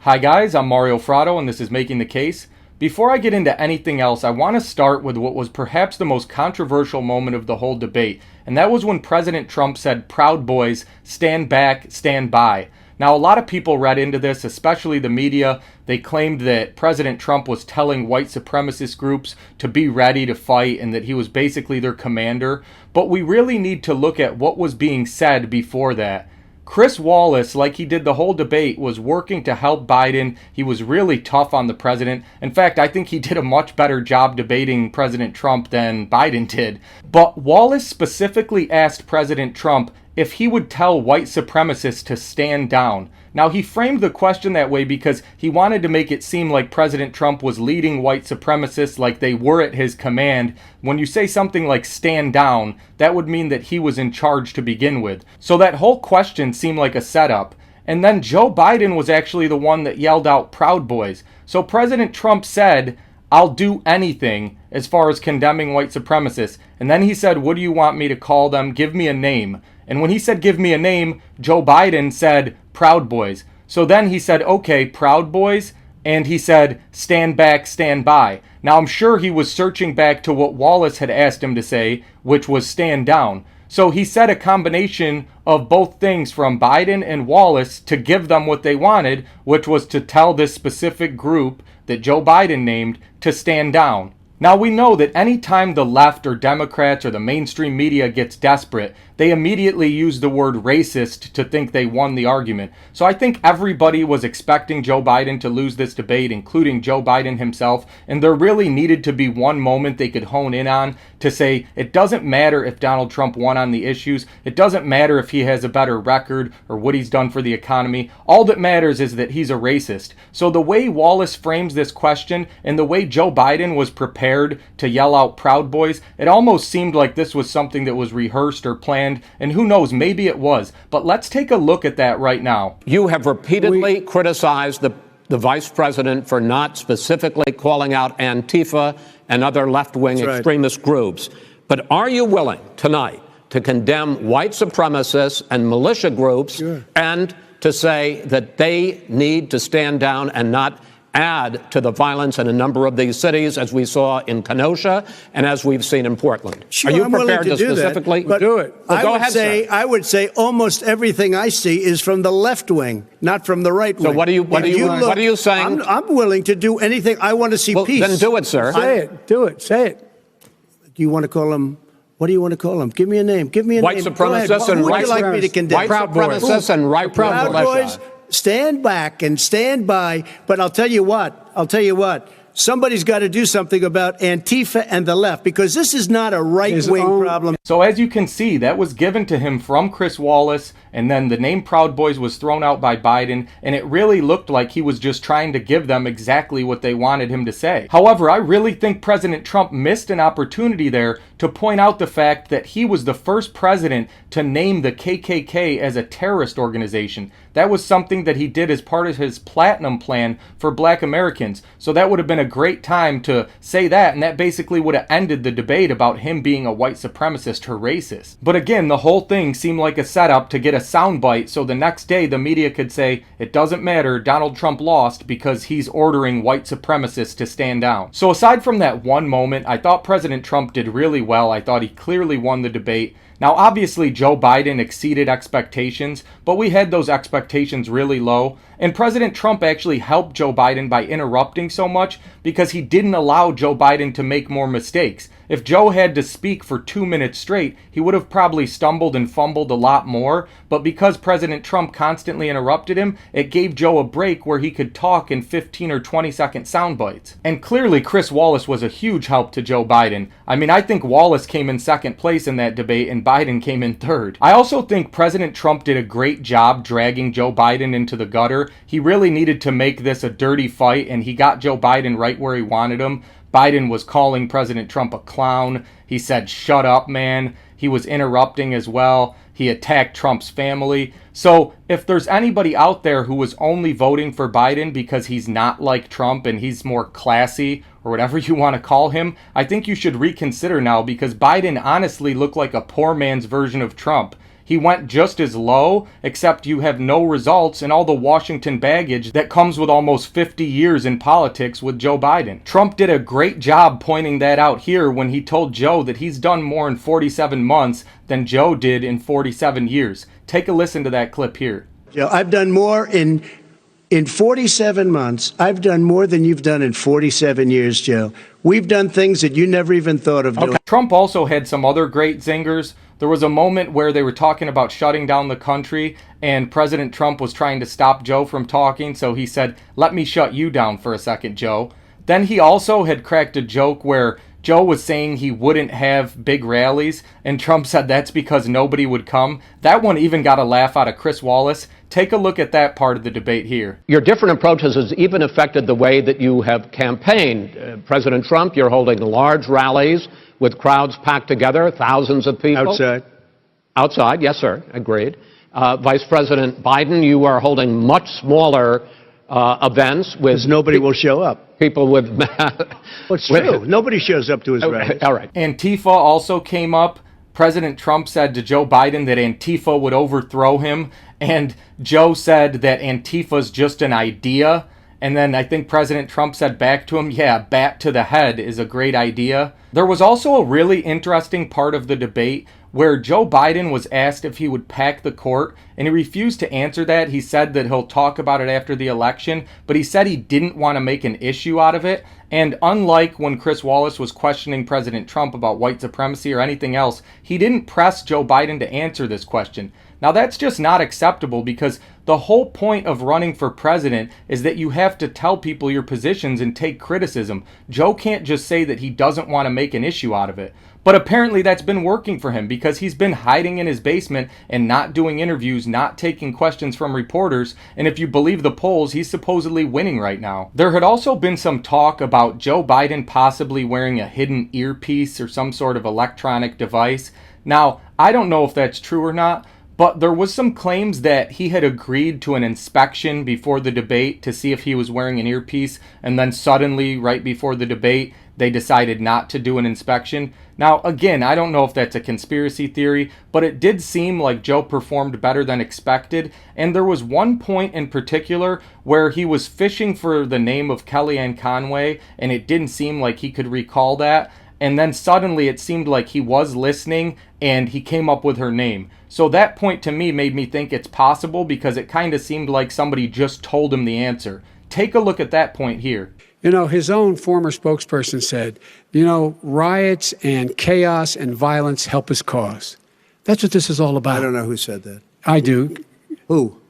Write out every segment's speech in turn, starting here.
Hi guys, I'm Mario Fratto and this is Making the Case. Before I get into anything else, I want to start with what was perhaps the most controversial moment of the whole debate, and that was when President Trump said, "Proud Boys, stand back, stand by." Now, a lot of people read into this, especially the media. They claimed that President Trump was telling white supremacist groups to be ready to fight and that he was basically their commander. But we really need to look at what was being said before that. Chris Wallace, like he did the whole debate, was working to help Biden. He was really tough on the president. In fact, I think he did a much better job debating President Trump than Biden did. But Wallace specifically asked President Trump if he would tell white supremacists to stand down. Now, he framed the question that way because he wanted to make it seem like President Trump was leading white supremacists like they were at his command. When you say something like stand down, that would mean that he was in charge to begin with. So that whole question seemed like a setup. And then Joe Biden was actually the one that yelled out "Proud Boys." So President Trump said, "I'll do anything," as far as condemning white supremacists. And then he said, "What do you want me to call them? Give me a name." And when he said, "Give me a name," Joe Biden said, "Proud Boys." So then he said, "Okay, Proud Boys." And he said, "Stand back, stand by." Now, I'm sure he was searching back to what Wallace had asked him to say, which was stand down. So he said a combination of both things from Biden and Wallace to give them what they wanted, which was to tell this specific group that Joe Biden named to stand down. Now, we know that anytime the left or Democrats or the mainstream media gets desperate, they immediately use the word racist to think they won the argument. So I think everybody was expecting Joe Biden to lose this debate, including Joe Biden himself, and there really needed to be one moment they could hone in on to say it doesn't matter if Donald Trump won on the issues, it doesn't matter if he has a better record or what he's done for the economy, all that matters is that he's a racist. So the way Wallace frames this question and the way Joe Biden was prepared to yell out "Proud Boys," it almost seemed like this was something that was rehearsed or planned. And who knows, maybe it was. But let's take a look at that right now. You have repeatedly criticized the vice president for not specifically calling out Antifa and other left-wing extremist groups. But are you willing tonight to condemn white supremacists and militia groups and to say that they need to stand down and not add to the violence in a number of these cities, as we saw in Kenosha and as we've seen in Portland? Sure, are you I'm prepared to do specifically that, do it? Well, go ahead, sir. I would say almost everything I see is from the left wing, not from the right wing. So what are you saying? I'm willing to do anything. I want to see peace. Then do it, sir. Say it. Do it. Say it. Do you want to call them? What do you want to call them? Give me a name. Give me a white name. Supremacists and who would you like me to condemn? White supremacists and right Proud Boys. Stand back and stand by. But I'll tell you what. Somebody's got to do something about Antifa and the left, because this is not a right-wing problem. So as you can see, that was given to him from Chris Wallace, and then the name Proud Boys was thrown out by Biden, and it really looked like he was just trying to give them exactly what they wanted him to say. However, I really think President Trump missed an opportunity there to point out the fact that he was the first president to name the KKK as a terrorist organization. That was something that he did as part of his Platinum Plan for Black Americans. So that would have been a great time to say that, and that basically would have ended the debate about him being a white supremacist or racist. But again, the whole thing seemed like a setup to get a soundbite so the next day the media could say, it doesn't matter, Donald Trump lost because he's ordering white supremacists to stand down. So aside from that one moment, I thought President Trump did really well. I thought he clearly won the debate. Now, obviously, Joe Biden exceeded expectations, but we had those expectations really low. And President Trump actually helped Joe Biden by interrupting so much because he didn't allow Joe Biden to make more mistakes. If Joe had to speak for 2 minutes straight, he would have probably stumbled and fumbled a lot more. But because President Trump constantly interrupted him, it gave Joe a break where he could talk in 15 or 20-second sound bites. And clearly, Chris Wallace was a huge help to Joe Biden. I mean, I think Wallace came in second place in that debate and Biden came in third. I also think President Trump did a great job dragging Joe Biden into the gutter. He really needed to make this a dirty fight, and he got Joe Biden right where he wanted him. Biden was calling President Trump a clown. He said, "Shut up, man." He was interrupting as well. He attacked Trump's family. So if there's anybody out there who was only voting for Biden because he's not like Trump and he's more classy or whatever you want to call him, I think you should reconsider now, because Biden honestly looked like a poor man's version of Trump. He went just as low, except you have no results and all the Washington baggage that comes with almost 50 years in politics with Joe Biden. Trump did a great job pointing that out here when he told Joe that he's done more in 47 months than Joe did in 47 years. Take a listen to that clip here. Joe, I've done more in 47 months. I've done more than you've done in 47 years, Joe. We've done things that you never even thought of doing. Trump also had some other great zingers. There was a moment where they were talking about shutting down the country, and President Trump was trying to stop Joe from talking, so he said, "Let me shut you down for a second, Joe." Then he also had cracked a joke where Joe was saying he wouldn't have big rallies, and Trump said that's because nobody would come. That one even got a laugh out of Chris Wallace. Take a look at that part of the debate here. Your different approaches has even affected the way that you have campaigned. President Trump, you're holding large rallies with crowds packed together, thousands of people. Outside. Outside, yes, sir, agreed. Vice President Biden, you are holding much smaller events with... Because nobody will show up. People with... Well, it's true. Nobody shows up to his rallies. All right. Antifa also came up. President Trump said to Joe Biden that Antifa would overthrow him, and Joe said that Antifa's just an idea. And then I think President Trump said back to him, yeah, bat to the head is a great idea. There was also a really interesting part of the debate where Joe Biden was asked if he would pack the court, and he refused to answer that. He said that he'll talk about it after the election, but he said he didn't want to make an issue out of it. And unlike when Chris Wallace was questioning President Trump about white supremacy or anything else, he didn't press Joe Biden to answer this question. Now, that's just not acceptable, because the whole point of running for president is that you have to tell people your positions and take criticism. Joe can't just say that he doesn't want to make an issue out of it. But apparently that's been working for him, because he's been hiding in his basement and not doing interviews, not taking questions from reporters, and if you believe the polls, he's supposedly winning right now. There had also been some talk about Joe Biden possibly wearing a hidden earpiece or some sort of electronic device. Now, I don't know if that's true or not, but there was some claims that he had agreed to an inspection before the debate to see if he was wearing an earpiece, and then suddenly, right before the debate, they decided not to do an inspection. Now, again, I don't know if that's a conspiracy theory, but it did seem like Joe performed better than expected, and there was one point in particular where he was fishing for the name of Kellyanne Conway, and it didn't seem like he could recall that. And then suddenly it seemed like he was listening and he came up with her name. So that point to me made me think it's possible, because it kind of seemed like somebody just told him the answer. Take a look at that point here. You know, his own former spokesperson said, riots and chaos and violence help his cause. That's what this is all about. I don't know who said that. I do. Who?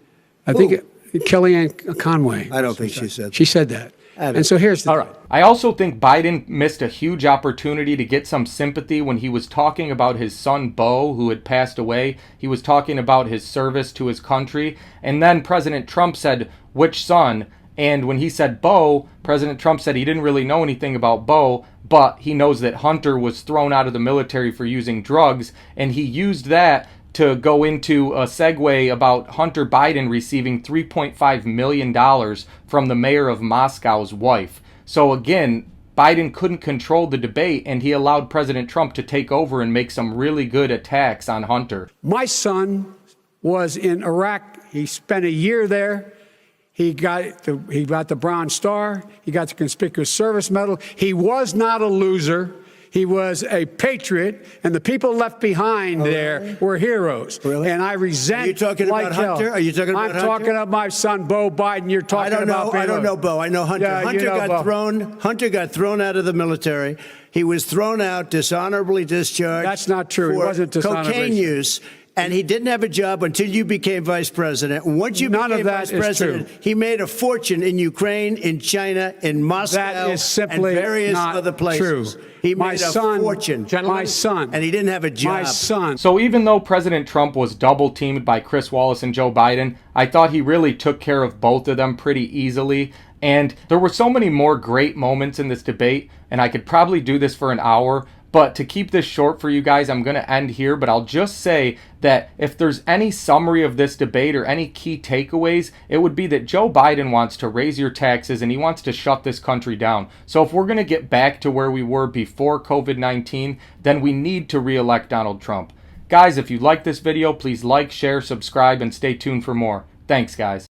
I think Kellyanne Conway. I don't think she said that. She said that. And so here's the... All right. I also think Biden missed a huge opportunity to get some sympathy when he was talking about his son, Beau, who had passed away. He was talking about his service to his country. And then President Trump said, which son? And when he said Beau, President Trump said he didn't really know anything about Beau, but he knows that Hunter was thrown out of the military for using drugs. And he used that to go into a segue about Hunter Biden receiving $3.5 million from the mayor of Moscow's wife. So again, Biden couldn't control the debate, and he allowed President Trump to take over and make some really good attacks on Hunter. My son was in Iraq. He spent a year there. He got the Bronze Star. He got the Conspicuous Service Medal. He was not a loser. He was a patriot, and the people left behind there were heroes. Really? And I resent. Are you talking about Hunter? Are you talking about Hunter? I'm talking about my son, Beau Biden. You're talking about. I don't know Beau. I know Hunter. Yeah, Hunter got thrown out of the military. He was thrown out, dishonorably discharged. That's not true. He wasn't dishonorably. Cocaine use. And he didn't have a job until you became vice president. Once you became vice president, he made a fortune in Ukraine, in China, in Moscow, that is simply and various not other places. True. He made a fortune. My son. And he didn't have a job. My son. So even though President Trump was double teamed by Chris Wallace and Joe Biden, I thought he really took care of both of them pretty easily. And there were so many more great moments in this debate, and I could probably do this for an hour. But to keep this short for you guys, I'm going to end here. But I'll just say that if there's any summary of this debate or any key takeaways, it would be that Joe Biden wants to raise your taxes and he wants to shut this country down. So if we're going to get back to where we were before COVID-19, then we need to re-elect Donald Trump. Guys, if you like this video, please like, share, subscribe, and stay tuned for more. Thanks, guys.